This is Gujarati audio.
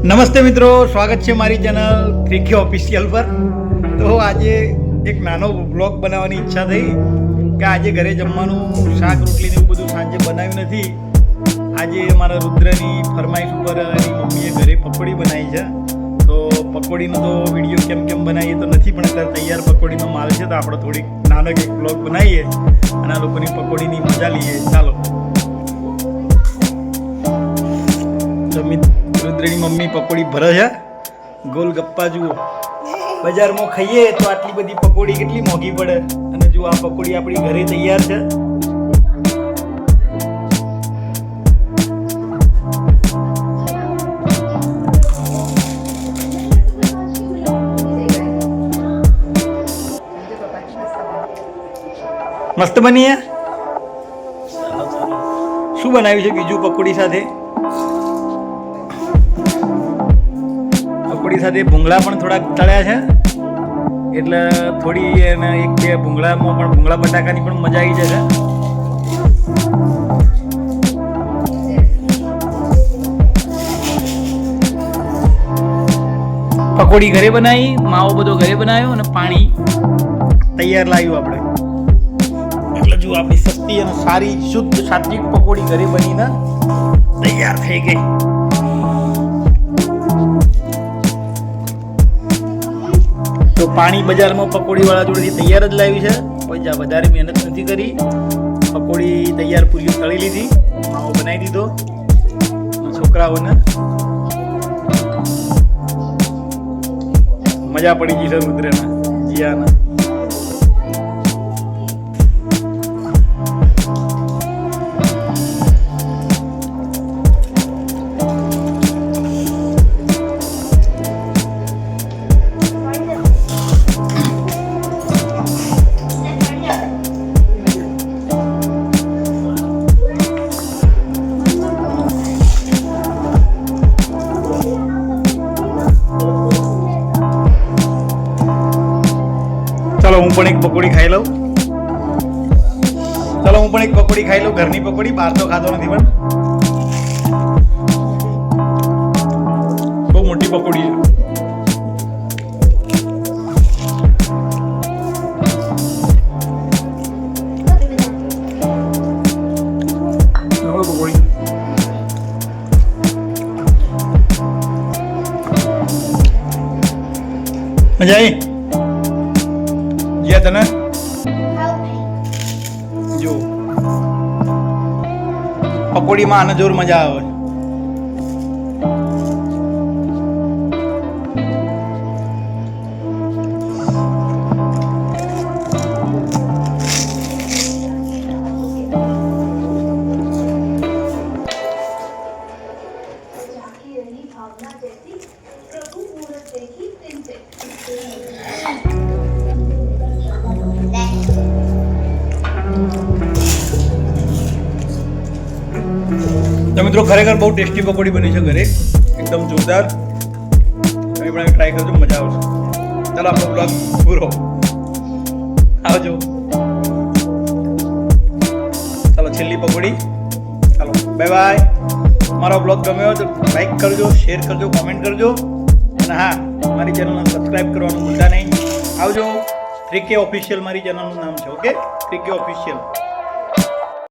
નમસ્તે મિત્રો, સ્વાગત છે મારી ચેનલ ક્રિકે ઓફિશિયલ પર. તો આજે એક નાનો બ્લોગ બનાવવાની ઈચ્છા થઈ કે આજે ઘરે જમવાનું શાક રોટલી ને એવું બધું સાંજે બનાવ્યું નથી. આજે અમારા રુદ્રની ફરમાઈશ ઉપર એની મમ્મીએ ઘરે પકોડી બનાવી છે. તો પકોડીનો તો વિડીયો કેમ બનાવીએ તો નથી, પણ અત્યારે તૈયાર પકોડીનો માલ છે તો આપણે થોડીક નાનો એક બ્લોગ બનાવીએ અને આ લોકોની પકોડીની મજા લઈએ. ચાલો. રુદ્રની મમ્મી પકોડી ભરે છે. ગોલગપ્પા જુઓ, બજારમાં ખાઈએ તો આટલી બધી પકોડી કેટલી મોંઘી પડે, અને જો આ પકોડી આપણી ઘરે તૈયાર છે. મસ્ત બની છે. શું બનાવ્યું છે બીજું પકોડી સાથે? પકોડી સાથે ભૂંગળા પણ થોડાક તળ્યા છે, એટલે થોડી એને એક બે ભૂંગળામાં પણ ભૂંગળા બટાકાની પણ મજા આવી જશે. પકોડી ઘરે બનાવી, માવો બધો ઘરે બનાવ્યો અને પાણી તૈયાર લાવ્યું આપણે. એટલે જો આપણી સસ્તી અને સારી શુદ્ધ સાત્વિક પકોડી ઘરે બનીને તૈયાર થઈ ગઈ. તો પાણી બજારમાં પકોડીવાળા જોડેથી તૈયાર જ લાવી છે, કોઈ વધારે મહેનત નથી કરી. પકોડી તૈયાર પૂરીઓ તળી લીધી, માવો બનાવી દીધો છોકરાઓને. મજા પડી ગઈ છે રુદ્રના, જીયાના. ચલો હું પણ એક પકોડી ખાઈ લઉં. ઘરની પકોડી, બહાર તો ખાતો નથી, પણ બહુ મોટી પકોડી છે. મજા આવી તને? જો પકોડીમાં આને જોર મજા આવે. તો મિત્રો ખરેખર બહુ ટેસ્ટી પકોડી બની છે ઘરે, એકદમ જોરદાર. તમે પણ ટ્રાય કરજો, મજા આવશે. ચાલો આપણો બ્લોગ પૂરો, આવજો. ચાલો છેલ્લી પકોડી. ચાલો બાય બાય. મારો બ્લોગ ગમ્યો તો લાઈક કરજો, શેર કરજો, કોમેન્ટ કરજો, અને હા, મારી ચેનલને સબસ્ક્રાઈબ કરવાનું ભૂલતા નહીં. આવજો. ક્રિકે ઓફિશિયલ મારી ચેનલનું નામ છે. ઓકે, ક્રિકે ઓફિશિયલ.